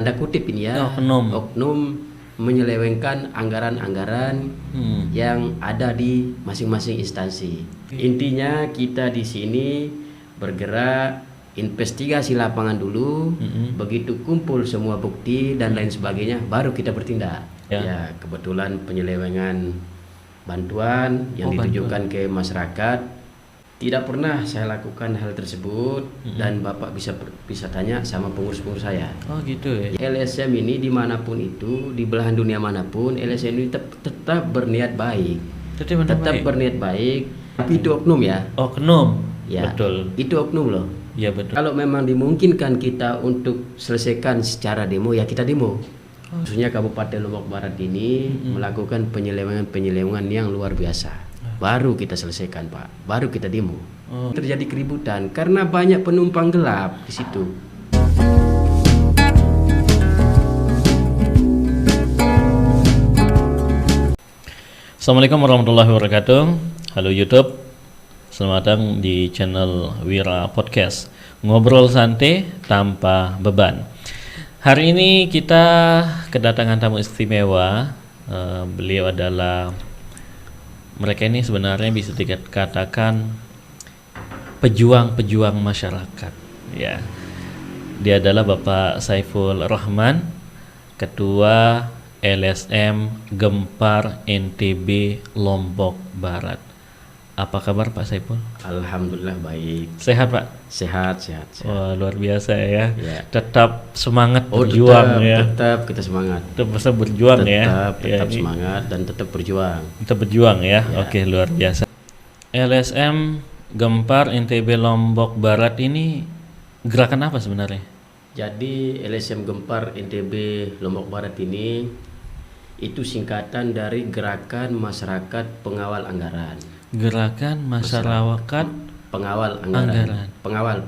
tanda kutip ini ya, oknum menyelewengkan anggaran-anggaran yang ada di masing-masing instansi. Intinya kita di sini bergerak investigasi lapangan dulu, begitu kumpul semua bukti dan lain sebagainya, baru kita bertindak. Ya, kebetulan penyelewengan bantuan yang ditujukan ke masyarakat tidak pernah saya lakukan hal tersebut, dan Bapak bisa tanya sama pengurus-pengurus saya. Oh gitu ya. LSM ini dimanapun itu, di belahan dunia manapun, LSM ini tetap berniat baik. Tetap berniat baik. Tapi itu oknum ya. Oknum. Ya, betul. Itu oknum loh. Ya betul. Kalau memang dimungkinkan kita untuk selesaikan secara demo, ya kita demo. Khususnya Kabupaten Lombok Barat ini melakukan penyelewengan yang luar biasa. Baru kita selesaikan, Pak. Baru kita demo. Terjadi keributan karena banyak penumpang gelap di situ. Assalamualaikum warahmatullahi wabarakatuh. Halo YouTube. Selamat datang di channel Wira Podcast. Ngobrol santai tanpa beban. Hari ini kita kedatangan tamu istimewa. Beliau adalah, mereka ini sebenarnya bisa dikatakan pejuang-pejuang masyarakat. Ya, dia adalah Bapak Saiful Rahman, Ketua LSM Gempar NTB Lombok Barat. Apa kabar Pak Saiful? Alhamdulillah baik. Sehat Pak? Sehat. Wah, luar biasa ya. Tetap semangat berjuang ya. Tetap kita semangat. Tetap berjuang ya. Tetap semangat dan tetap berjuang. Tetap berjuang ya. Oke, luar biasa. LSM Gempar NTB Lombok Barat ini gerakan apa sebenarnya? Jadi LSM Gempar NTB Lombok Barat ini itu singkatan dari Gerakan Masyarakat Pengawal Anggaran. Gerakan Masyarakat Pengawal Anggaran. Pengawal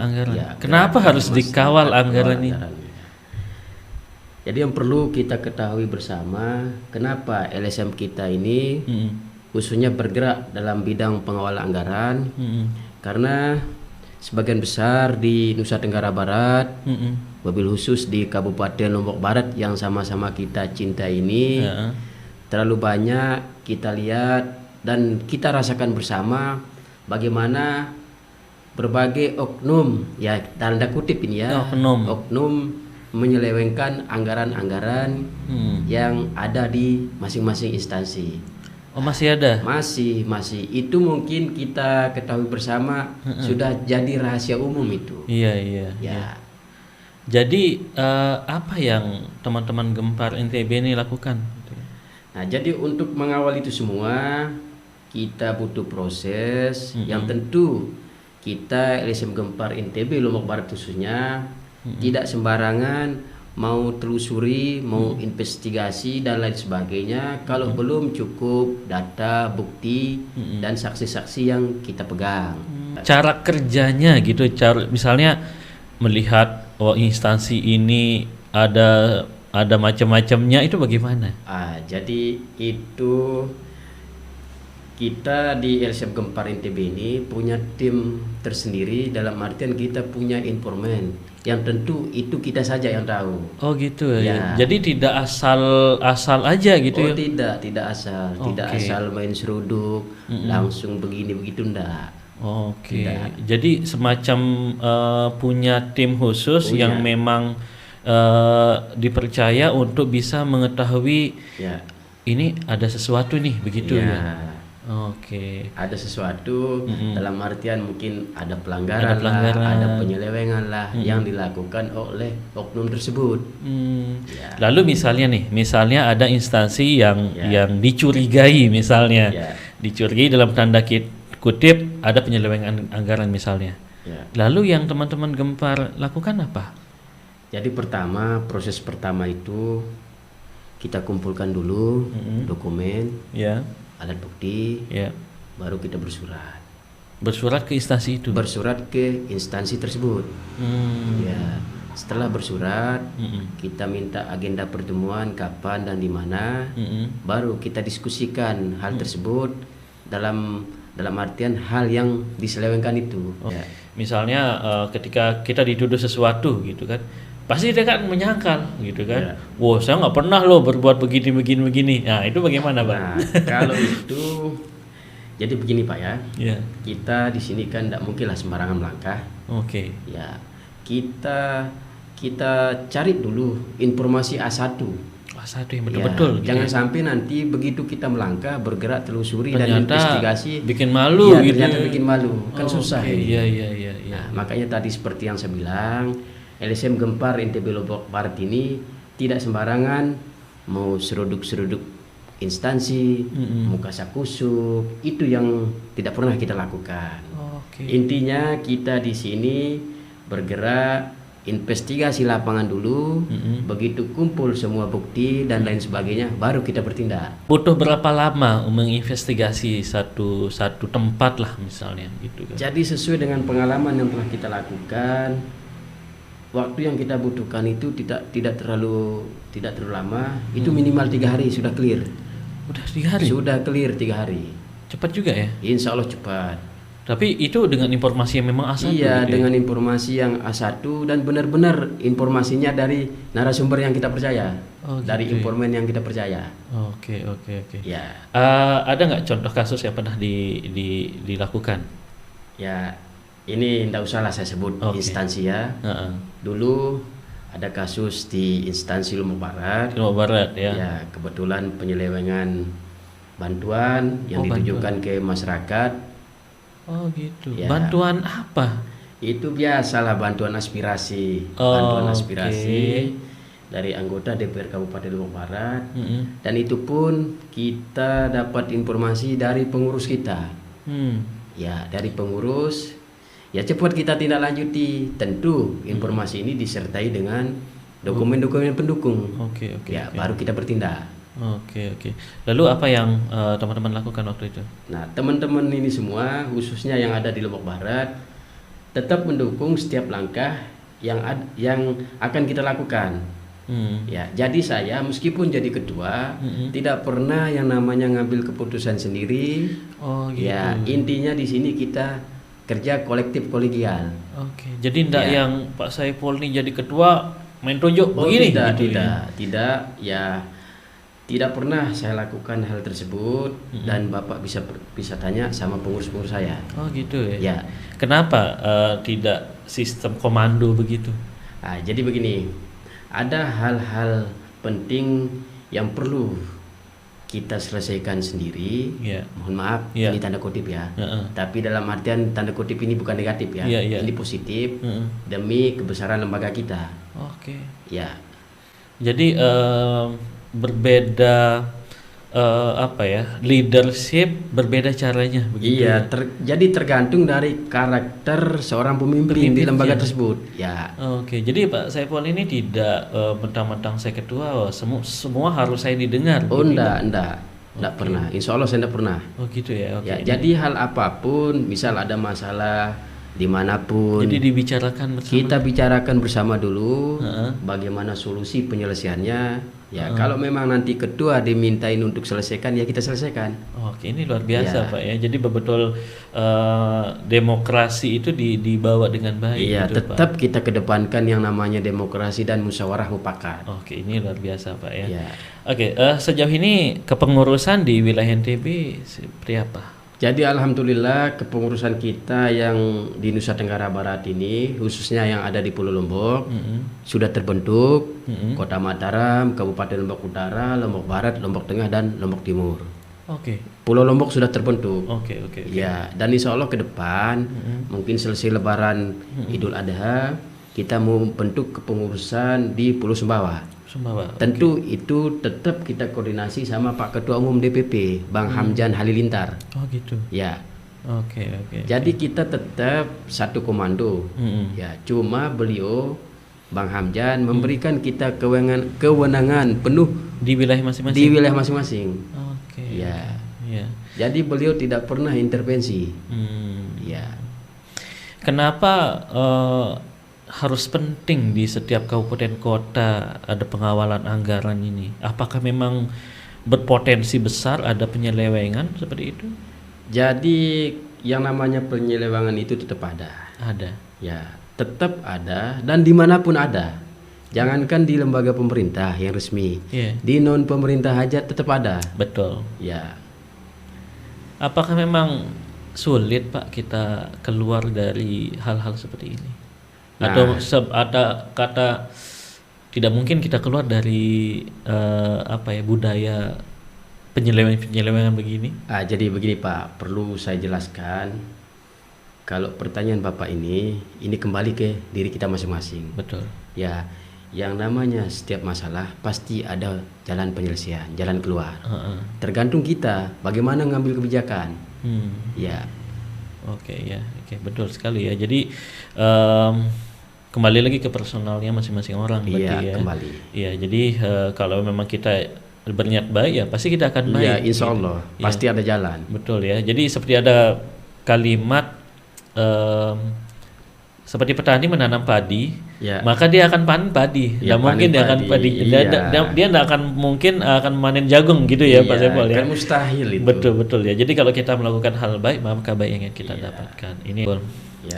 anggaran. Ya, kenapa harus dikawal anggaran ini? Jadi yang perlu kita ketahui bersama, kenapa LSM kita ini khususnya bergerak dalam bidang pengawal anggaran, karena sebagian besar di Nusa Tenggara Barat, wabil khusus di Kabupaten Lombok Barat yang sama-sama kita cinta ini, terlalu banyak kita lihat dan kita rasakan bersama bagaimana berbagai oknum, ya tanda kutip ini ya, oknum menyelewengkan anggaran-anggaran yang ada di masing-masing instansi. Oh, masih ada? Masih. Itu mungkin kita ketahui bersama, sudah jadi rahasia umum itu. Iya. Jadi apa yang teman-teman Gempar NTB ini lakukan? Nah, jadi untuk mengawal itu semua kita butuh proses yang tentu kita LSM Gempar NTB Lombok Barat khususnya tidak sembarangan mau telusuri, mau investigasi dan lain sebagainya kalau belum cukup data, bukti dan saksi-saksi yang kita pegang. Cara kerjanya gitu, misalnya melihat instansi ini ada macam-macamnya, itu bagaimana? Jadi itu kita di LSM Gempar NTB ini punya tim tersendiri, dalam artian kita punya informan yang tentu itu kita saja yang tahu. Oh gitu ya. Jadi tidak asal aja gitu ya? Tidak asal, tidak asal main seruduk langsung begini begitu enggak. Jadi semacam punya tim khusus yang memang dipercaya untuk bisa mengetahui ini ada sesuatu nih begitu ya. Ada sesuatu dalam artian mungkin ada pelanggaran. Ada penyelewengan lah yang dilakukan oleh oknum tersebut. Lalu misalnya ada instansi yang dicurigai, dicurigai dalam tanda kutip ada penyelewengan anggaran misalnya. Lalu yang teman-teman Gempar lakukan apa? Jadi proses pertama itu kita kumpulkan dulu dokumen, alat bukti, baru kita bersurat ke instansi itu. Bersurat ke instansi tersebut. Setelah bersurat, kita minta agenda pertemuan kapan dan di mana, baru kita diskusikan hal tersebut dalam artian hal yang diselewengkan itu. Misalnya ketika kita dituduh sesuatu gitu kan, pasti dia kan menyangkal gitu kan. Ya. Wow, saya nggak pernah loh berbuat begini. Nah, itu bagaimana, Pak? Nah, kalau itu jadi begini Pak ya. Ya. Kita di sini kan tidak mungkinlah sembarangan melangkah. Oke. Ya, kita cari dulu informasi A1. A1 yang betul-betul. Ya, jangan sampai nanti begitu kita melangkah, bergerak, telusuri dan ternyata investigasi bikin malu ya, gitu. ternyata bikin malu. Kan susah ini. Iya. Nah, makanya tadi seperti yang saya bilang, LSM Gempar NTB Lombok Barat ini tidak sembarangan mau seruduk-seruduk instansi, mau kasakusuk, itu yang tidak pernah kita lakukan. Oke. Intinya kita di sini bergerak, investigasi lapangan dulu, begitu kumpul semua bukti dan lain sebagainya, baru kita bertindak. Butuh berapa lama menginvestigasi satu tempat lah misalnya gitu kan? Jadi sesuai dengan pengalaman yang telah kita lakukan, waktu yang kita butuhkan itu tidak terlalu lama, itu minimal 3 hari sudah clear. Udah 3 hari? Sudah clear 3 hari. Cepat juga ya? Insya Allah cepat. Tapi itu dengan informasi yang memang A1 Iya, gitu dengan informasi yang A1 dan benar-benar informasinya dari narasumber yang kita percaya. Oh, gitu dari ya. informan yang kita percaya. Oke. Ya. Ada nggak contoh kasus yang pernah dilakukan? Ya, ini tidak usahlah saya sebut instansi ya. Dulu ada kasus di instansi Lombok Barat. Lombok Barat ya. Ya, kebetulan penyelewengan bantuan yang ditujukan ke masyarakat. Oh gitu. Ya. Bantuan apa? Itu biasalah bantuan aspirasi, dari anggota DPR Kabupaten Lombok Barat. Dan itu pun kita dapat informasi dari pengurus kita. Ya, dari pengurus. Ya, cepat kita tindak lanjuti. Tentu informasi ini disertai dengan dokumen-dokumen pendukung. Oke. Baru kita bertindak. Oke. Lalu apa yang teman-teman lakukan waktu itu? Nah, teman-teman ini semua, khususnya yang ada di Lombok Barat, tetap mendukung setiap langkah yang akan kita lakukan. Ya, jadi saya meskipun jadi ketua, tidak pernah yang namanya ngambil keputusan sendiri. Oh gitu. Ya, intinya di sini kita kerja kolektif kolegial. Oke. Jadi tidak yang Pak Saiful ini jadi ketua main tunjuk begini? Tidak. Ya, tidak pernah saya lakukan hal tersebut dan Bapak bisa tanya sama pengurus-pengurus saya. Oh gitu ya. Ya. Kenapa tidak sistem komando begitu? Nah, jadi begini, ada hal-hal penting yang perlu kita selesaikan sendiri. Mohon maaf, ini tanda kutip ya. Tapi dalam artian tanda kutip ini bukan negatif ya. Ini positif demi kebesaran lembaga kita. Oke. Ya. Jadi berbeda leadership berbeda caranya begitu. Iya, jadi tergantung dari karakter seorang pemimpin di lembaga tersebut. Ya. Oke, jadi Pak Saiful ini tidak mentang-mentang saya ketua semua harus saya didengar. Oh, enggak pernah. Insya Allah saya enggak pernah. Oh gitu ya. Ya, jadi hal apapun, misal ada masalah dimanapun, jadi dibicarakan bersama. Kita bicarakan bersama dulu bagaimana solusi penyelesaiannya. Ya, kalau memang nanti ketua dimintain untuk selesaikan, ya kita selesaikan. Oke, ini luar biasa Pak ya. Jadi betul demokrasi itu dibawa dengan baik. Iya, gitu, tetap Pak. kita kedepankan yang namanya demokrasi dan musyawarah mufakat. Oke, ini luar biasa Pak ya. Ya. Oke, sejauh ini kepengurusan di wilayah NTB seperti apa? Jadi alhamdulillah kepengurusan kita yang di Nusa Tenggara Barat ini, khususnya yang ada di Pulau Lombok, sudah terbentuk. Kota Mataram, Kabupaten Lombok Utara, Lombok Barat, Lombok Tengah, dan Lombok Timur. Oke. Pulau Lombok sudah terbentuk. Oke. Ya, dan insya Allah ke depan, mungkin selesai Lebaran Idul Adha, kita mau bentuk kepengurusan di Pulau Sumbawa. Tentu itu tetap kita koordinasi sama Pak Ketua Umum DPP, Bang Hamjan Halilintar. Oh gitu. Ya. Oke. Jadi kita tetap satu komando. Ya, cuma beliau Bang Hamjan memberikan kita kewenangan penuh di wilayah masing-masing. Oke. Ya. Jadi beliau tidak pernah intervensi. Ya. Kenapa harus penting di setiap kabupaten kota ada pengawalan anggaran ini? Apakah memang berpotensi besar ada penyelewengan seperti itu? Jadi yang namanya penyelewengan itu tetap ada. Ada. Ya, tetap ada dan dimanapun ada. Jangankan di lembaga pemerintah yang resmi, di non pemerintah aja tetap ada. Betul. Ya. Apakah memang sulit Pak kita keluar dari hal-hal seperti ini? Atau ada kata tidak mungkin kita keluar dari budaya penyelewengan begini? Jadi begini Pak, perlu saya jelaskan. Kalau pertanyaan Bapak ini kembali ke diri kita masing-masing. Betul. Ya, yang namanya setiap masalah pasti ada jalan penyelesaian, jalan keluar. Tergantung kita bagaimana ngambil kebijakan. Ya. Oke, betul sekali ya. Jadi kembali lagi ke personalnya masing-masing orang. Iya, kembali. Iya, jadi kalau memang kita berniat baik ya pasti kita akan baik. Iya, insya Allah pasti ada jalan. Betul ya. Jadi seperti ada kalimat seperti petani menanam padi, maka dia akan panen padi. Tidak mungkin dia akan padi. Dia tidak akan mungkin akan manen jagung gitu ya Pak Saiful ya. Kan mustahil itu. Betul ya. Jadi kalau kita melakukan hal baik maka baik yang kita dapatkan. Ini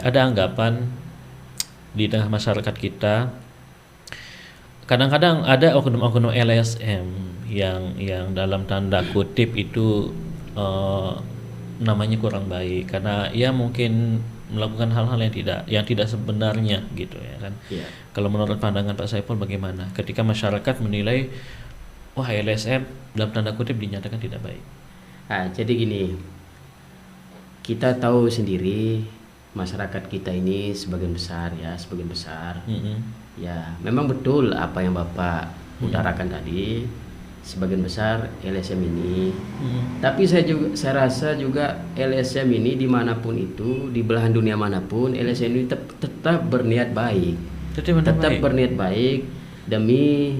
ada anggapan di tengah masyarakat kita. Kadang-kadang ada oknum-oknum LSM yang dalam tanda kutip itu namanya kurang baik karena ia mungkin melakukan hal-hal yang tidak sebenarnya gitu ya kan. Kalau menurut pandangan Pak Saiful bagaimana ketika masyarakat menilai wah LSM dalam tanda kutip dinyatakan tidak baik? Jadi gini, kita tahu sendiri masyarakat kita ini sebagian besar. Ya memang betul apa yang Bapak utarakan tadi, sebagian besar LSM ini. Tapi saya rasa juga LSM ini dimanapun itu, di belahan dunia manapun, LSM ini tetap berniat baik. Tetap berniat baik demi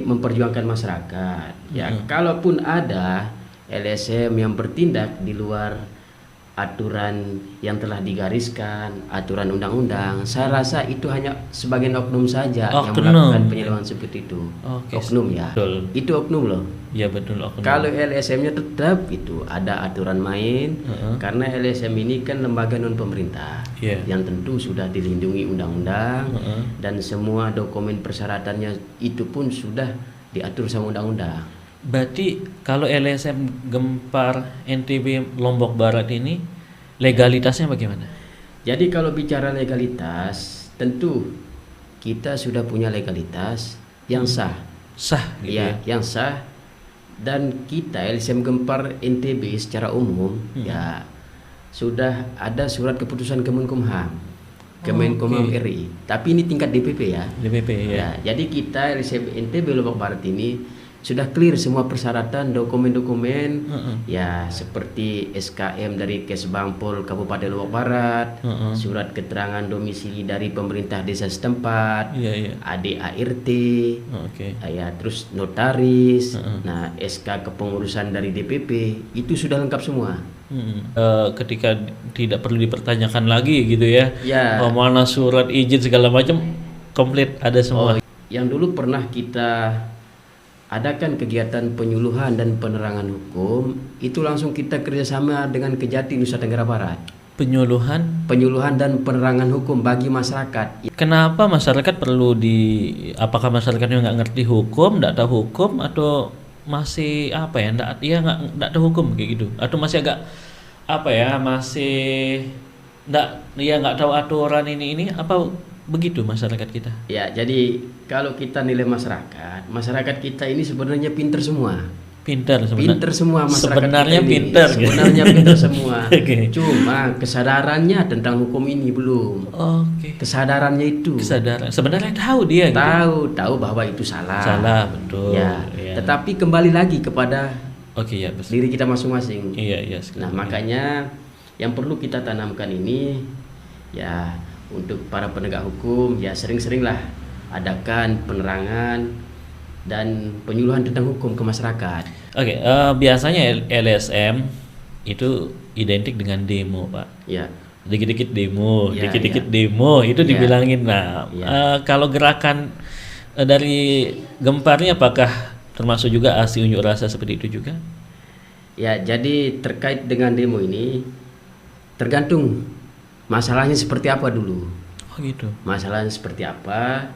memperjuangkan masyarakat. Ya, kalaupun ada LSM yang bertindak di luar aturan yang telah digariskan, aturan undang-undang, saya rasa itu hanya sebagian oknum saja yang melakukan penyelewengan seperti itu. Oknum ya. Betul. Itu oknum loh. Ya betul oknum. Kalau LSM-nya tetap itu ada aturan main, karena LSM ini kan lembaga non pemerintah yang tentu sudah dilindungi undang-undang dan semua dokumen persyaratannya itu pun sudah diatur sama undang-undang. Berarti kalau LSM Gempar NTB Lombok Barat ini legalitasnya bagaimana? Jadi kalau bicara legalitas, tentu kita sudah punya legalitas yang sah. Gitu ya. Yang sah. Dan kita LSM Gempar NTB secara umum ya sudah ada surat keputusan Kemenkumham. Kemenkumham RI. Tapi ini tingkat DPP ya. DPP ya. Jadi kita LSM NTB Lombok Barat ini sudah clear semua persyaratan dokumen-dokumen ya seperti SKM dari Kesbangpol Kabupaten Lombok Barat, surat keterangan domisili dari pemerintah desa setempat, ADART, ya terus notaris, nah SK kepengurusan dari DPP itu sudah lengkap semua. Ketika tidak perlu dipertanyakan lagi gitu ya, mana surat izin segala macam komplit ada semua. Yang dulu pernah kita adakan kegiatan penyuluhan dan penerangan hukum, itu langsung kita kerjasama dengan Kejati Nusa Tenggara Barat. Penyuluhan dan penerangan hukum bagi masyarakat. Kenapa masyarakat perlu apakah masyarakatnya nggak ngerti hukum, nggak tahu hukum, atau masih nggak tahu hukum kayak gitu, atau masih agak nggak tahu aturan ini apa? Begitu masyarakat kita. Ya, jadi kalau kita nilai masyarakat kita ini sebenarnya pinter semua. Pinter semua masyarakat. Sebenarnya pinter semua. Cuma kesadarannya tentang hukum ini belum. Kesadarannya itu. Sebenarnya tahu dia. Tahu bahwa itu salah. Salah, betul. Ya. Tetapi kembali lagi kepada diri kita masing-masing. Iya. Nah, makanya yang perlu kita tanamkan ini ya, untuk para penegak hukum ya sering-seringlah adakan penerangan dan penyuluhan tentang hukum ke masyarakat. Biasanya LSM itu identik dengan demo, Pak. Ya. Dikit-dikit demo itu dibilangin. Kalau gerakan dari Gemparnya apakah termasuk juga aksi unjuk rasa seperti itu juga? Ya, jadi terkait dengan demo ini tergantung masalahnya seperti apa dulu. gitu. Masalahnya seperti apa?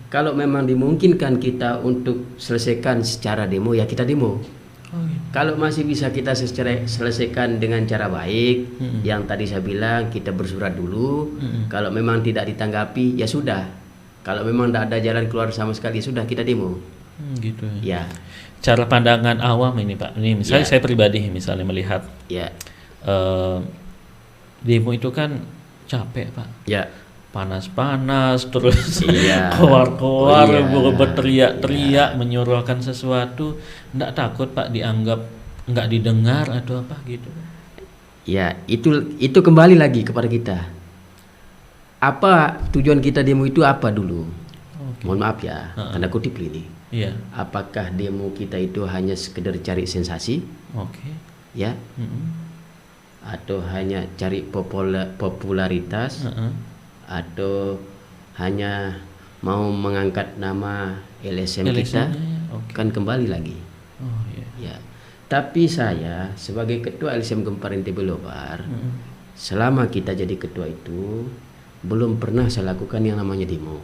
Kalau memang dimungkinkan kita untuk selesaikan secara demo, ya kita demo. Gitu. Kalau masih bisa kita selesaikan dengan cara baik, yang tadi saya bilang kita bersurat dulu. Kalau memang tidak ditanggapi, ya sudah. Kalau memang tidak ada jalan keluar sama sekali, ya sudah kita demo. Gitu. Ya. Cara pandangan awam ini Pak. Ini misalnya saya pribadi misalnya melihat. Ya. Demo itu kan capek Pak. Ya. Panas-panas terus Iya. keluar-keluar berteriak-teriak menyuruhkan sesuatu, enggak takut Pak dianggap enggak didengar atau apa gitu? Ya, itu kembali lagi kepada kita. Apa tujuan kita demo itu apa dulu? Mohon maaf ya, tanda kutip ini. Iya. Apakah demo kita itu hanya sekedar cari sensasi? Ya. Atau hanya cari popularitas? Atau hanya mau mengangkat nama LSM kita? Kan kembali lagi. Ya. Tapi saya sebagai ketua LSM Gempar NTB Lobar, selama kita jadi ketua itu belum pernah saya lakukan yang namanya demo.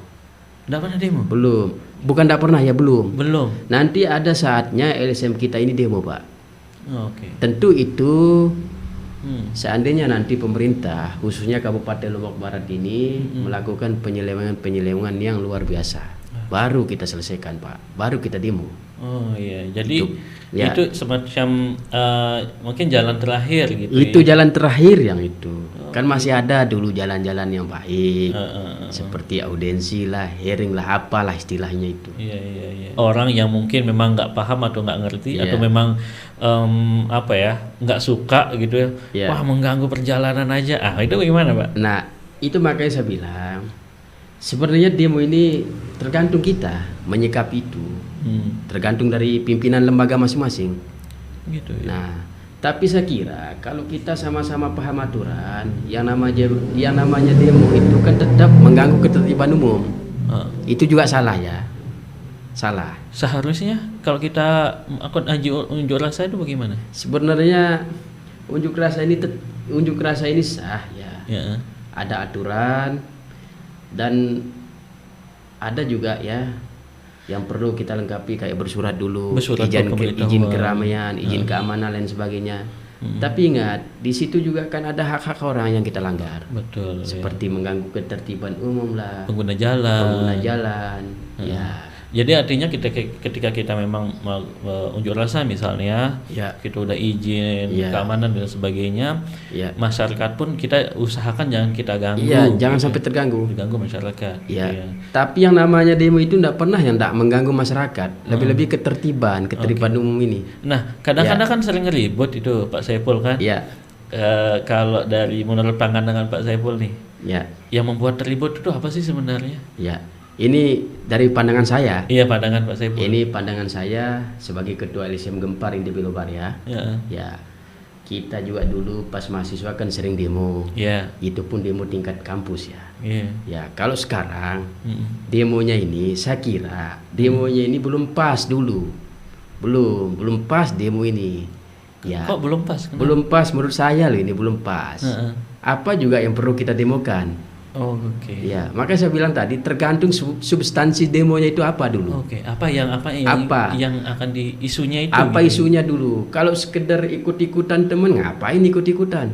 Tidak pernah demo? Belum. Bukan tidak pernah ya, belum. Belum. Nanti ada saatnya LSM kita ini demo Pak. Tentu itu seandainya nanti pemerintah khususnya Kabupaten Lombok Barat ini melakukan penyelewengan yang luar biasa, baru kita selesaikan Pak, baru kita demo. Jadi itu semacam mungkin jalan terakhir gitu. Itu jalan terakhir yang itu. Kan masih ada dulu jalan-jalan yang baik, seperti audensi lah, hearing lah, apalah istilahnya itu. Iya. Orang yang mungkin memang nggak paham atau nggak ngerti atau memang nggak suka gitu ya. Wah, mengganggu perjalanan aja. Itu bagaimana Pak? Nah, itu makanya saya bilang sebenarnya demo ini tergantung kita menyikapi itu. Tergantung dari pimpinan lembaga masing-masing. Gitu ya. Nah, tapi saya kira kalau kita sama-sama paham aturan, yang namanya demo itu kan tetap mengganggu ketertiban umum. Itu juga salah ya. Salah. Seharusnya kalau kita unjuk rasa itu bagaimana? Sebenarnya unjuk rasa ini sah ya. Ada aturan dan ada juga ya yang perlu kita lengkapi kayak bersurat dulu, izin keramaian, izin keamanan dan sebagainya. Tapi ingat, di situ juga kan ada hak-hak orang yang kita langgar. Betul. Seperti mengganggu ketertiban umum lah. Pengguna jalan. Ya. Jadi artinya ketika kita memang unjuk rasa misalnya, kita udah izin keamanan dan sebagainya, masyarakat pun kita usahakan jangan kita ganggu. Iya, jangan sampai terganggu. Diganggu masyarakat. Iya. Tapi yang namanya demo itu tidak pernah yang tidak mengganggu masyarakat. Lebih-lebih ketertiban umum ini. Nah, kadang-kadang kan sering ribut itu Pak Saiful kan. Iya. Kalau menurut pandangan Pak Saiful nih, yang membuat ribut itu apa sih sebenarnya? Ya. Ini dari pandangan saya. Iya, pandangan Pak Saiful. Ini pandangan saya sebagai ketua LSM Gempar NTB Lobar ya. Ya. Kita juga dulu pas mahasiswa kan sering demo. Itu pun demo tingkat kampus ya. Ya, kalau sekarang demonya ini saya kira demonya ini belum pas dulu. Belum pas demo ini. Ya. Kok belum pas? Kenapa? Belum pas menurut saya loh, ini belum pas. Apa juga yang perlu kita demokan? Ya, makanya saya bilang tadi tergantung substansi demonya itu apa dulu. Apa yang akan isunya itu? Apa isunya dulu? Kalau sekedar ikut-ikutan temen, ngapain ikut-ikutan?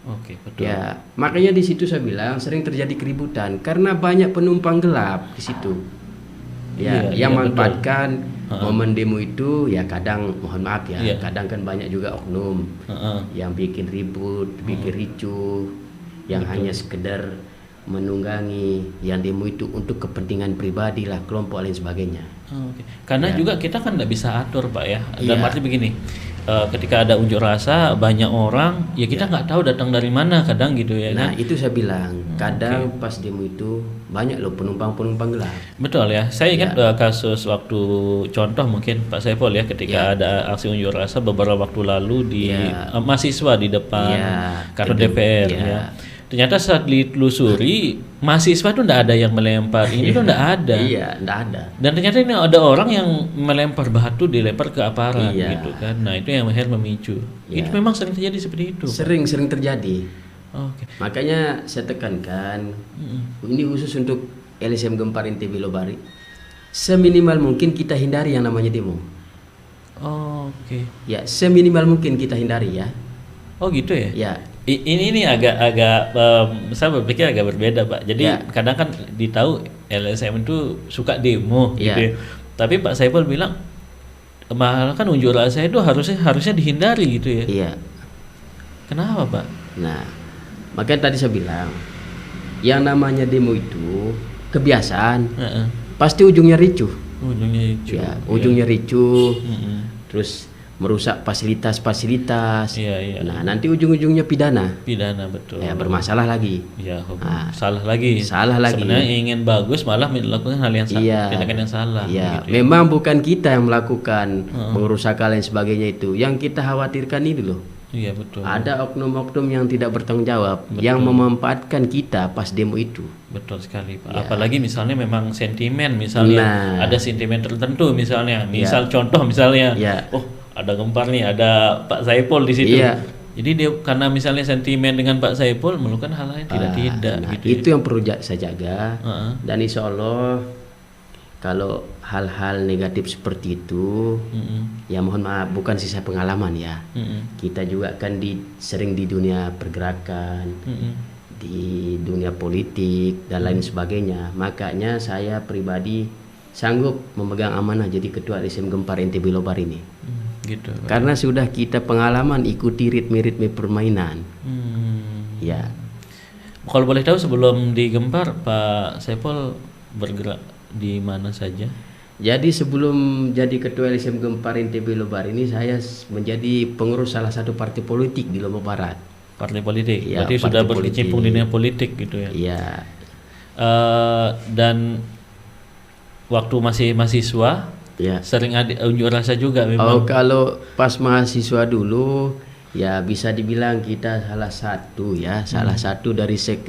Betul. Ya, makanya di situ saya bilang sering terjadi keributan karena banyak penumpang gelap di situ. Yang manfaatkan momen demo itu ya kadang mohon maaf ya, kadang kan banyak juga oknum yang bikin ribut, bikin ricuh, yang hanya sekedar menunggangi yang demo itu untuk kepentingan pribadi lah, kelompok lain sebagainya. Karena juga kita kan tidak bisa atur Pak ya. Dan arti begini, ketika ada unjuk rasa banyak orang, ya kita nggak tahu datang dari mana kadang gitu ya. Nah itu saya bilang, kadang pas demo itu banyak loh penumpang gelap. Betul ya. Saya ingat kasus waktu contoh mungkin Pak Saiful ya, ketika ada aksi unjuk rasa beberapa waktu lalu di mahasiswa di depan kantor DPR ya. Ternyata saat ditelusuri mahasiswa itu tidak ada yang melempar, ini tuh tidak ada. Iya, tidak ada. Dan ternyata ini ada orang yang melempar batu dilempar ke aparat gitu kan. Nah itu yang akhirnya memicu. Itu memang sering terjadi seperti itu. Sering terjadi. Oke. Makanya saya tekankan, ini khusus untuk LSM Gempar NTB Lobari. Seminimal mungkin kita hindari yang namanya demo. Oke. Ya, seminimal mungkin kita hindari ya. Oh gitu ya? Ya, Ini agak saya berpikir agak berbeda, Pak. Jadi Ya. kadang kan ditahu LSM itu suka demo Ya. gitu ya. Tapi Pak Saiful bilang malah kan unjuk rasa itu harusnya dihindari gitu ya. iya. Kenapa, Pak? Nah, makanya tadi saya bilang, yang namanya demo itu kebiasaan, Heeh. pasti ujungnya ricuh. Ujungnya itu. Ya, ujungnya ricuh, Mm-mm. terus merusak fasilitas-fasilitas. Iya, iya. Nah, nanti ujung-ujungnya pidana. Pidana betul. Ya, bermasalah lagi. Ya, hukum. Ah, Salah lagi. salah lagi. Sebenarnya ingin bagus malah melakukan hal yang salah, Iya. tindakan yang salah. Iya, gitu ya. memang bukan kita yang melakukan pengerusakan dan sebagainya itu. Yang kita khawatirkan ini loh. Iya betul. Ada oknum-oknum yang tidak bertanggung jawab, yang memanfaatkan kita pas demo itu. Betul sekali, Pak. Ya. Apalagi misalnya memang sentimen, misalnya Nah. ada sentimen tertentu, misalnya, contoh misalnya, Ya. oh ada Gempar nih, ada Pak Saiful di situ. Iya. Jadi dia karena misalnya sentimen dengan Pak Saiful melakukan hal yang tidak Nah, gitu. itu yang perlu saya jaga. Heeh. Dan insya Allah kalau hal-hal negatif seperti itu, ya mohon maaf, bukan sisa pengalaman ya. Kita juga kan sering di dunia pergerakan, di dunia politik dan lain sebagainya. Makanya saya pribadi sanggup memegang amanah jadi ketua LSM Gempar NTB Lobari ini. Gitu, Pak. Karena sudah kita pengalaman ikuti ritme-ritme permainan. Ya. Kalau boleh tahu sebelum di Gempar, Pak Saiful bergerak di mana saja? Jadi sebelum jadi ketua LSM Gempar NTB Lobari ini saya menjadi pengurus salah satu partai politik di Lombok Barat. Partai politik. Iya, Berarti sudah partai berkecimpung di politik. dunia politik gitu ya. Iya. Dan waktu masih mahasiswa Ya. sering unjuk rasa juga Oh, memang. kalau pas mahasiswa dulu ya bisa dibilang kita salah satu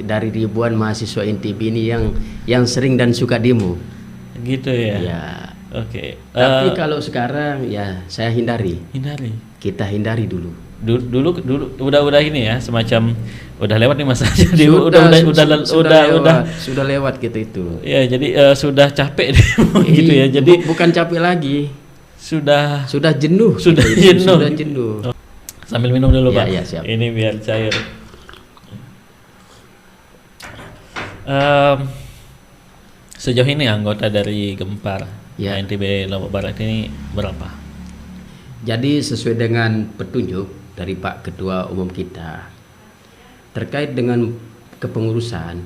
dari ribuan mahasiswa NTB ini yang sering dan suka demo. Gitu ya. Ya. Oke. Tapi kalau sekarang ya saya hindari. Hindari. Kita hindari dulu. Dulu udah ini ya, semacam udah lewat nih masa jadi sudah lewat gitu itu. ya jadi sudah capek demo gitu ya. Jadi Bukan capek lagi, sudah jenuh. Sudah gitu itu. jenuh. Sudah jenuh. sambil minum dulu, Ya, Pak. ya, siap. Ini biar cair. Sejauh ini anggota dari Gempar Ya. NTB Lombok Barat ini berapa? Jadi sesuai dengan petunjuk dari Pak Ketua Umum kita terkait dengan kepengurusan,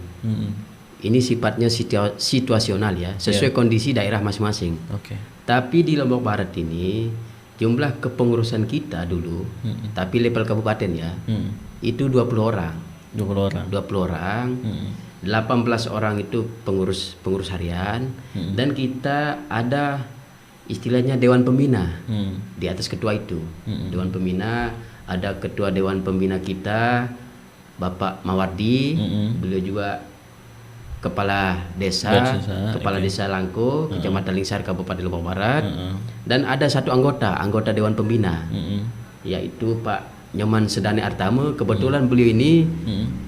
ini sifatnya situasional ya, sesuai kondisi daerah masing-masing. Oke. Tapi di Lombok Barat ini jumlah kepengurusan kita dulu, tapi level kabupaten ya, itu 20 orang. 20 orang. 20 orang. 18 orang itu pengurus harian, dan kita ada istilahnya dewan pembina di atas ketua itu. Dewan pembina, ada ketua dewan pembina kita Bapak Mawardi, beliau juga kepala desa, desa Langko, Kecamatan Lingsar, Kabupaten Lombok Barat, dan ada satu anggota dewan pembina, yaitu Pak Nyoman Sedane Artame. Kebetulan beliau ini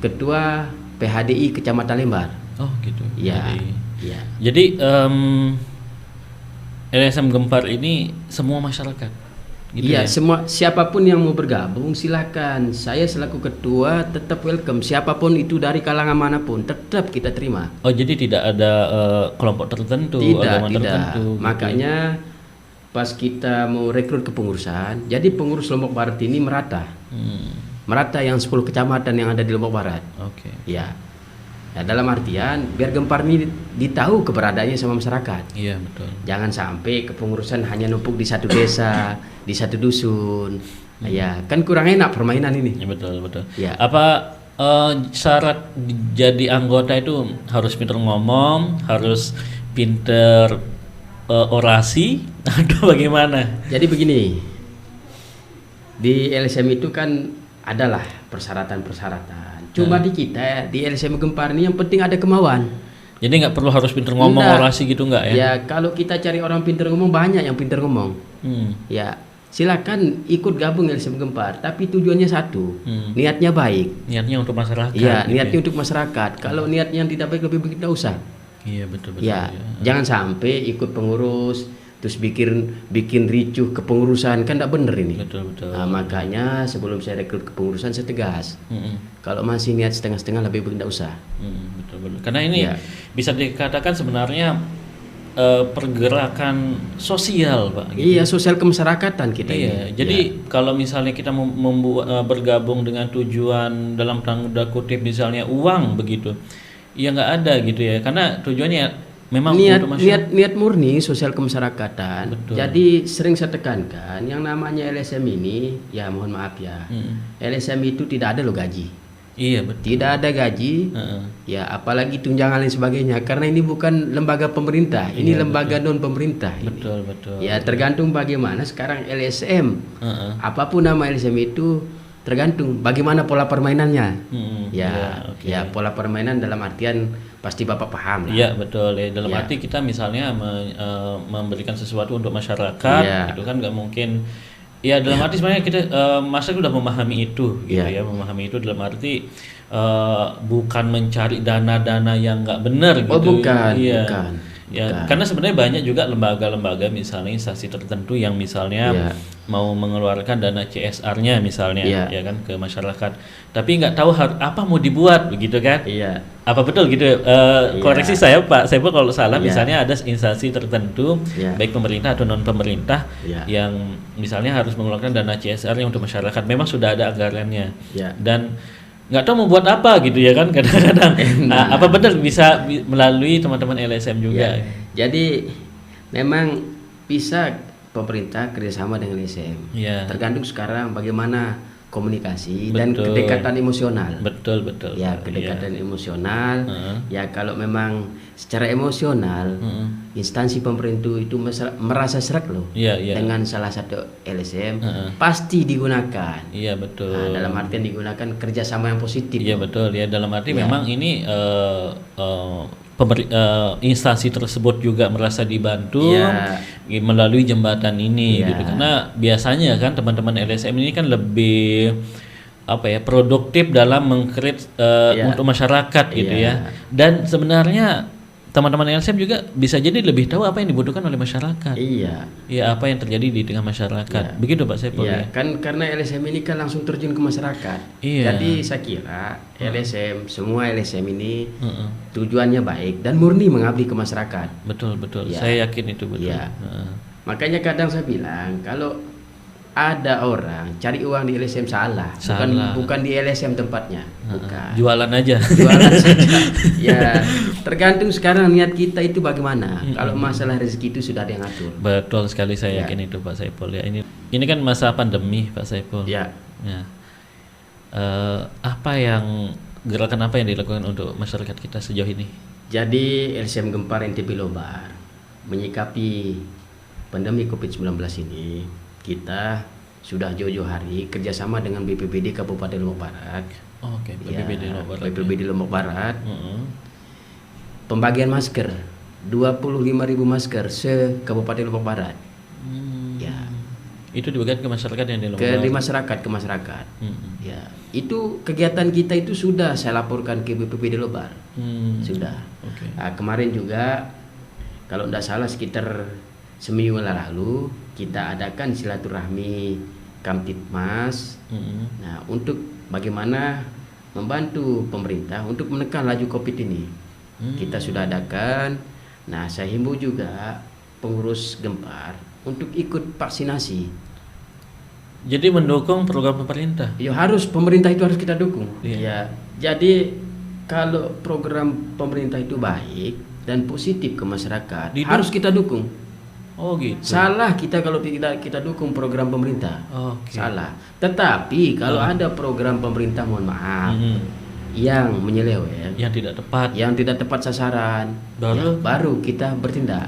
ketua PHDI Kecamatan Lembar. Oh gitu. Ya, ya. Jadi LSM Gempar ini semua masyarakat. Gitu Iya, ya? semua siapapun yang mau bergabung silakan. Saya selaku ketua tetap welcome. Siapapun itu dari kalangan manapun tetap kita terima. Oh jadi tidak ada kelompok tertentu, agama Tidak. tertentu. gitu. Makanya pas kita mau rekrut kepengurusan, jadi pengurus Lombok Barat ini merata. Merata yang 10 kecamatan yang ada di Lombok Barat. Oke. Ya. Ya, dalam artian biar Gempar ini ditahu keberadaannya sama masyarakat. Iya betul. Jangan sampai kepengurusan hanya numpuk di satu desa, di satu dusun. Ya, kan kurang enak permainan ini. Ya, betul. Ya. Apa syarat jadi anggota itu harus pinter ngomong, harus pinter orasi, atau bagaimana? Jadi begini, di LSM itu kan adalah persyaratan-persyaratan. Cuma di kita, di LSM Gempar ini yang penting ada kemauan. Jadi nggak perlu harus pinter ngomong, Enggak. orasi gitu nggak ya? Ya, kalau kita cari orang pinter ngomong, banyak yang pinter ngomong. Ya, silakan ikut gabung LSM Gempar, tapi tujuannya satu, niatnya baik. Niatnya untuk masyarakat. Iya, gitu niatnya ya. untuk masyarakat. Kalau niatnya yang tidak baik lebih baik tidak usah. Iya betul. Ya, jangan sampai ikut pengurus terus bikin ricuh ke pengurusan, kan tidak benar ini. Betul. Nah, makanya sebelum saya rekrut ke pengurusan saya tegas. Kalau masih niat setengah-setengah lebih baik tidak usah. Betul. Karena ini bisa dikatakan sebenarnya pergerakan sosial, Pak. Gitu. Iya, sosial kemasyarakatan kita ini. Jadi kalau misalnya kita bergabung dengan tujuan dalam tanda kutip misalnya uang begitu, ya nggak ada gitu ya. Karena tujuannya memang niat murni sosial kemasyarakatan. Betul. Jadi sering saya tekankan yang namanya LSM ini, ya mohon maaf ya, LSM itu tidak ada loh gaji. Iya betul. Tidak ada gaji, ya apalagi tunjangan dan sebagainya. Karena ini bukan lembaga pemerintah, ini lembaga non pemerintah. Betul. Ya tergantung bagaimana sekarang LSM, apapun nama LSM itu tergantung bagaimana pola permainannya. Ya pola permainan dalam artian pasti Bapak paham lah. Iya betul ya. Dalam arti kita misalnya memberikan sesuatu untuk masyarakat, itu kan nggak mungkin. Ya dalam arti sebenarnya kita masyarakat sudah memahami itu, gitu ya. Memahami itu dalam arti bukan mencari dana-dana yang nggak benar gitu. Oh bukan. Ya, karena sebenarnya banyak juga lembaga-lembaga misalnya instansi tertentu yang misalnya mau mengeluarkan dana CSR-nya misalnya ya kan ke masyarakat. Tapi nggak tahu apa mau dibuat begitu kan? Iya. Apa betul gitu? Koreksi saya Pak Saiful kalau salah. Misalnya ada instansi tertentu baik pemerintah atau non pemerintah yang misalnya harus mengeluarkan dana CSR-nya untuk masyarakat. Memang sudah ada anggarannya. Dan nggak tahu mau buat apa gitu ya kan kadang-kadang. Apa benar bisa melalui teman-teman LSM juga? Jadi memang bisa pemerintah kerjasama dengan LSM. Tergantung sekarang bagaimana komunikasi dan kedekatan emosional. Betul. Ya kedekatan emosional. Ya kalau memang secara emosional instansi pemerintah itu merasa serak loh dengan salah satu LSM, pasti digunakan. Iya betul. Nah, dalam artian digunakan kerjasama yang positif. Iya betul ya. Dalam arti memang ini instansi tersebut juga merasa dibantu melalui jembatan ini gitu. Karena biasanya kan teman-teman LSM ini kan lebih produktif dalam meng-create untuk masyarakat gitu ya. Dan sebenarnya teman-teman LSM juga bisa jadi lebih tahu apa yang dibutuhkan oleh masyarakat. Ya apa yang terjadi di tengah masyarakat. Begitu Pak Saiful ya. Kan karena LSM ini kan langsung terjun ke masyarakat. Jadi saya kira LSM, semua LSM ini tujuannya baik dan murni mengabdi ke masyarakat. Betul. Saya yakin itu betul. Makanya kadang saya bilang kalau ada orang cari uang di LSM salah. Bukan di LSM tempatnya. Bukan. Jualan aja. Jualan saja. Ya, tergantung sekarang niat kita itu bagaimana. Kalau masalah rezeki itu sudah ada yang atur. Betul sekali, saya yakin itu Pak Saiful ya. Ini kan masa pandemi Pak Saiful. Gerakan apa yang dilakukan untuk masyarakat kita sejauh ini? Jadi LSM Gempar NTB Lobar menyikapi pandemi COVID-19 ini, kita sudah jauh-jauh hari kerjasama dengan BPBD Kabupaten Lombok Barat. BPBD Lombok Barat. Pembagian masker 25.000 masker se-Kabupaten Lombok Barat. Itu dibagikan ke masyarakat yang di Lombok Barat. Ke masyarakat. Itu kegiatan kita itu sudah saya laporkan ke BPBD Lobar. Sudah. Nah, kemarin juga kalau tidak salah sekitar seminggu lalu kita adakan silaturahmi Kamtibmas. Nah, untuk bagaimana membantu pemerintah untuk menekan laju COVID ini. Kita sudah adakan. Nah, saya himbau juga pengurus Gempar untuk ikut vaksinasi. Jadi mendukung program pemerintah. Ya harus, pemerintah itu harus kita dukung. Jadi kalau program pemerintah itu baik dan positif ke masyarakat, harus kita dukung. Oh gitu. Salah kita kalau kita dukung program pemerintah. Salah. Tetapi kalau ada program pemerintah, mohon maaf, yang menyeleweng, yang tidak tepat sasaran, baru kita bertindak.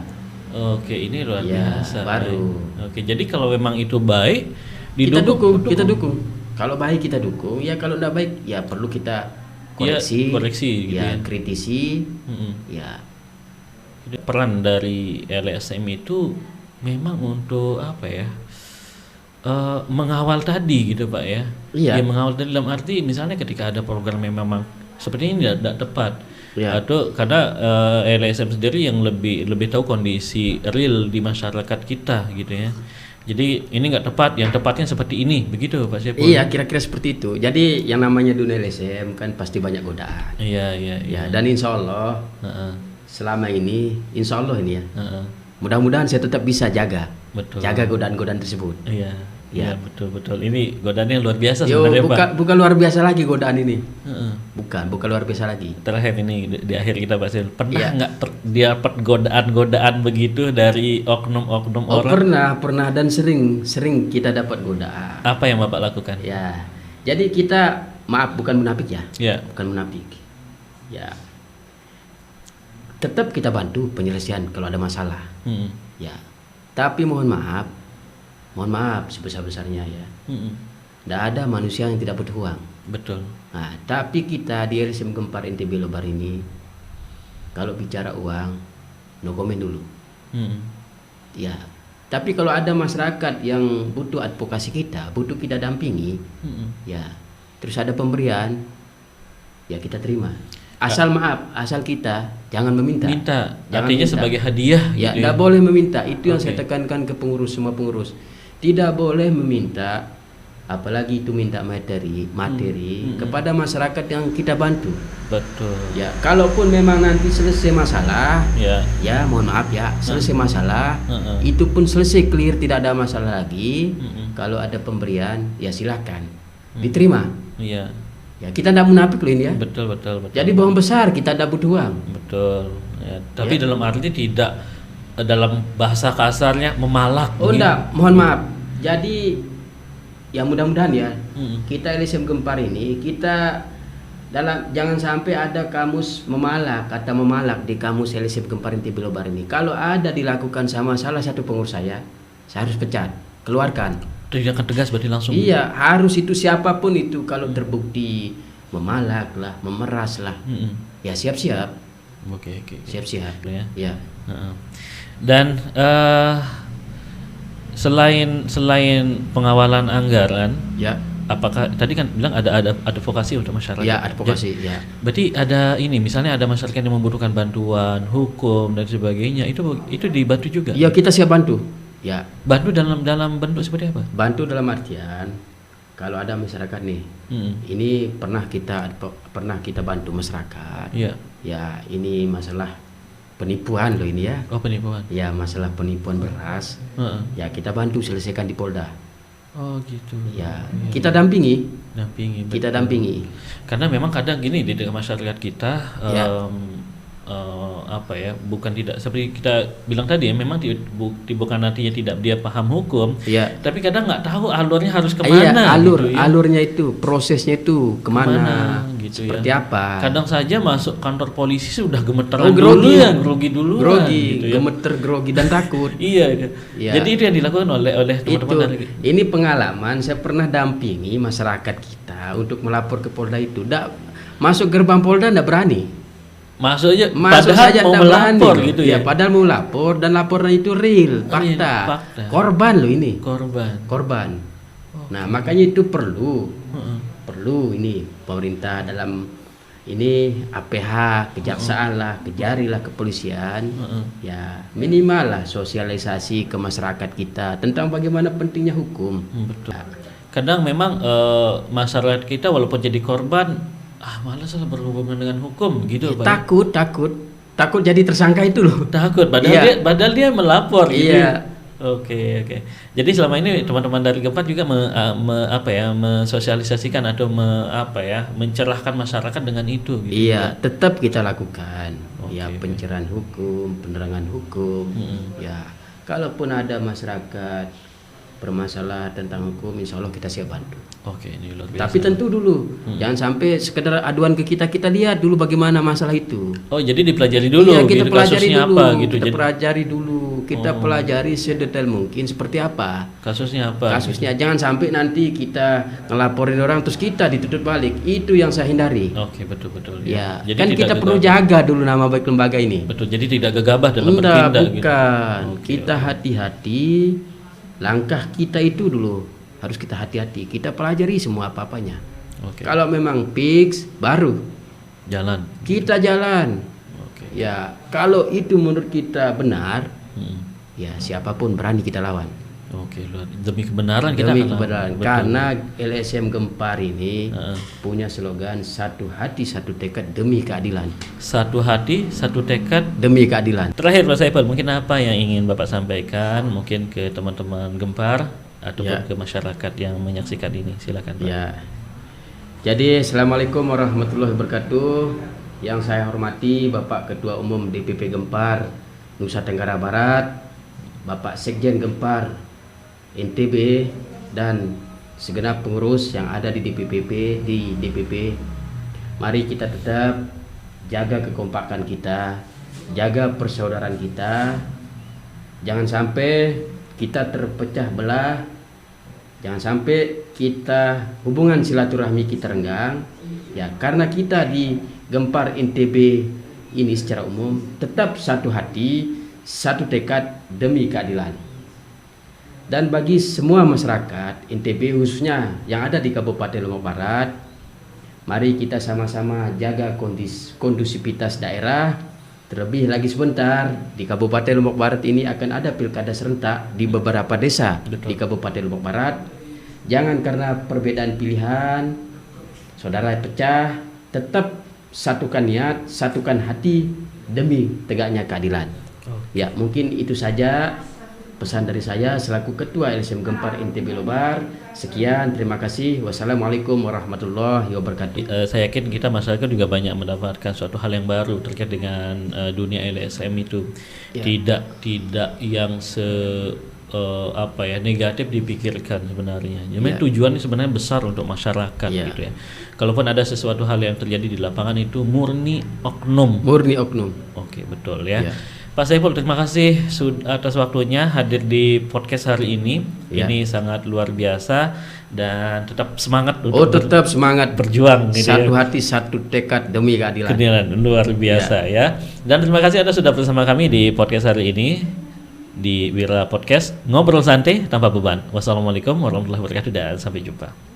Ini luar biasa. Baru. Jadi kalau memang itu baik, kita dukung. Kalau baik kita dukung, ya kalau tidak baik ya perlu kita koreksi gitu ya, kritisi. Peran dari LSM itu memang untuk mengawal tadi gitu Pak ya. Iya. Ya mengawal tadi dalam arti misalnya ketika ada program yang memang seperti ini tidak tepat. Ya. Atau karena LSM sendiri yang lebih tahu kondisi real di masyarakat kita gitu ya. Jadi ini nggak tepat, yang tepatnya seperti ini, begitu Pak Syepul? Iya, kira-kira seperti itu. Jadi yang namanya dunia LSM kan pasti banyak godaan. Iya. Ya, dan insya Allah selama ini, insya Allah ini ya, mudah-mudahan saya tetap bisa jaga godaan-godaan tersebut. Iya. Ya. Ya, betul. Ini godaannya luar biasa Yo, sebenarnya Pak. bukan luar biasa lagi godaan ini. Bukan luar biasa lagi. Terakhir ini di akhir kita Pak Syepul, pernah nggak dapat godaan-godaan begitu dari oknum-oknum orang? Pernah dan sering kita dapat godaan. Apa yang Bapak lakukan? Ya, jadi kita bukan munafik ya. Ya. Bukan munafik. Ya, tetap kita bantu penyelesaian kalau ada masalah. Ya, tapi mohon maaf sebesar-besarnya ya. Tidak ada manusia yang tidak butuh uang. Betul. Nah, tapi kita di LSM Gempar NTB Lobar ini, kalau bicara uang, no comment dulu. Ya, tapi kalau ada masyarakat yang butuh advokasi kita, butuh kita dampingi, ya, terus ada pemberian, ya kita terima. Asal kita jangan meminta. Artinya sebagai hadiah. Ya, gitu tidak boleh meminta. Itu yang saya tekankan ke semua pengurus. Tidak boleh meminta, apalagi itu minta materi kepada masyarakat yang kita bantu. Betul. Ya, kalaupun memang nanti selesai masalah, ya mohon maaf ya, selesai masalah, itu pun selesai clear, tidak ada masalah lagi. Kalau ada pemberian, ya silakan diterima. Iya. Ya, kita tidak munafik loh ini ya. Betul. Jadi bohong besar, kita tidak butuh uang. Betul. Ya, tapi dalam arti tidak, dalam bahasa kasarnya memalak. Oh enggak, mohon maaf. Jadi ya mudah-mudahan ya, kita LSM Gempar ini, kita jangan sampai ada kamus memalak, kata memalak di kamus LSM Gempar NTB Lobar ini. Kalau ada dilakukan sama salah satu pengurus saya harus pecat, keluarkan. Tindakan tegas berarti langsung. Iya, harus itu siapapun itu, kalau terbukti memalak lah, memeras lah, ya siap-siap. Oke. Siap-siap. Ya. Dan selain pengawalan anggaran, ya. Apakah tadi kan bilang ada advokasi untuk masyarakat? Ya, advokasi. Ya. Berarti ada ini, misalnya ada masyarakat yang membutuhkan bantuan hukum dan sebagainya, itu dibantu juga? Ya, kita siap bantu. Ya. Bantu dalam bentuk seperti apa? Bantu dalam artian kalau ada masyarakat nih, ini pernah kita bantu masyarakat. Iya. Ya, ini masalah penipuan loh ini ya. Oh, penipuan. Ya, masalah penipuan beras. Ya, kita bantu selesaikan di Polda. Oh, gitu. Ya, kita dampingi. Kita dampingi. Karena memang kadang gini di masyarakat kita, bukan tidak seperti kita bilang tadi ya, memang bukan artinya tidak dia paham hukum, tapi kadang nggak tahu alurnya harus kemana. Alurnya itu, prosesnya itu kemana gitu, seperti apa. Kadang saja masuk kantor polisi sudah gemeteran grogi gitu ya. Gemeter, grogi dan takut. Iya. Jadi itu yang dilakukan oleh teman-teman dari. Ini pengalaman saya pernah dampingi masyarakat kita untuk melapor ke Polda itu. Masuk gerbang Polda ndak berani. Masuk saja mau melapor gitu ya. Padahal mau lapor, dan laporan itu real, fakta. Korban loh ini. Korban. Nah, makanya itu perlu ini pemerintah dalam ini APH, kejaksaan lah, kejari lah, kepolisian, ya minimal lah sosialisasi ke masyarakat kita tentang bagaimana pentingnya hukum. Betul. Kadang memang masyarakat kita walaupun jadi korban, malas lah berhubungan dengan hukum gitu, Pak. Takut jadi tersangka itu loh. Takut, padahal dia melapor gitu. Iya. Oke. Jadi selama ini teman-teman dari Gempar juga mensosialisasikan atau mencerahkan masyarakat dengan itu gitu. Iya, tetap kita lakukan. Pencerahan hukum, penerangan hukum. Ya, kalaupun ada masyarakat bermasalah tentang hukum, insya Allah kita siap bantu. Oke, ini luar biasa. Tapi tentu dulu, jangan sampai sekedar aduan ke kita lihat dulu bagaimana masalah itu. Oh, jadi dipelajari dulu. Iya, kita pelajari dulu. Kita pelajari sedetail mungkin seperti apa. Kasusnya jangan sampai nanti kita ngelaporin orang terus kita dituntut balik. Itu yang saya hindari. Oke, betul. Ya, jadi kan kita perlu jaga dulu nama baik lembaga ini. Betul. Jadi tidak gegabah dalam bertindak. Bukan. Kita hati-hati. langkah kita itu dulu harus kita hati-hati, kita pelajari semua apa-apanya. Oke. Kalau memang fix, baru Jalan. kita jalan. Oke. Ya, kalau itu menurut kita benar, ya siapapun berani kita lawan. Oke, demi kebenaran kita Demi akan kebenaran. lawan. Betul. Karena LSM Gempar ini punya slogan satu hati satu tekad demi keadilan. Satu hati, satu tekad. Demi keadilan. Terakhir Pak Saiful, mungkin apa yang ingin Bapak sampaikan mungkin ke teman-teman Gempar ataupun ke masyarakat yang menyaksikan ini? Silakan Pak. Ya. Jadi Assalamualaikum warahmatullahi wabarakatuh. Yang saya hormati Bapak Ketua Umum DPP Gempar Nusa Tenggara Barat, Bapak Sekjen Gempar NTB, dan segenap pengurus yang ada di DPP. Mari kita tetap jaga kekompakan kita, jaga persaudaraan kita. Jangan sampai kita terpecah belah. Jangan sampai kita hubungan silaturahmi kita renggang. Ya, karena kita di Gempar NTB ini secara umum tetap satu hati, satu tekad demi keadilan. Dan bagi semua masyarakat NTB khususnya yang ada di Kabupaten Lombok Barat, mari kita sama-sama jaga kondusivitas daerah. Terlebih lagi sebentar di Kabupaten Lombok Barat ini akan ada pilkada serentak di beberapa desa di Kabupaten Lombok Barat. Jangan karena perbedaan pilihan saudara pecah, tetap satukan niat, satukan hati demi tegaknya keadilan. Ya, mungkin itu saja pesan dari saya selaku Ketua LSM Gempar NTB Lobar. Sekian, terima kasih. Wassalamualaikum warahmatullahi wabarakatuh. Saya yakin kita masyarakat juga banyak mendapatkan suatu hal yang baru terkait dengan dunia LSM itu. Ya. Tidak yang negatif dipikirkan sebenarnya. Jadi tujuannya sebenarnya besar untuk masyarakat gitu ya. Kalaupun ada sesuatu hal yang terjadi di lapangan itu murni oknum. Oke, betul ya. Pak Saiful, terima kasih atas waktunya hadir di podcast hari ini. Ini sangat luar biasa dan tetap semangat untuk tetap semangat berjuang gitu satu hati satu tekad demi keadilan. Keadilan luar biasa ya. Dan terima kasih Anda sudah bersama kami di podcast hari ini di Wira Podcast, ngobrol santai tanpa beban. Wassalamualaikum warahmatullahi wabarakatuh dan sampai jumpa.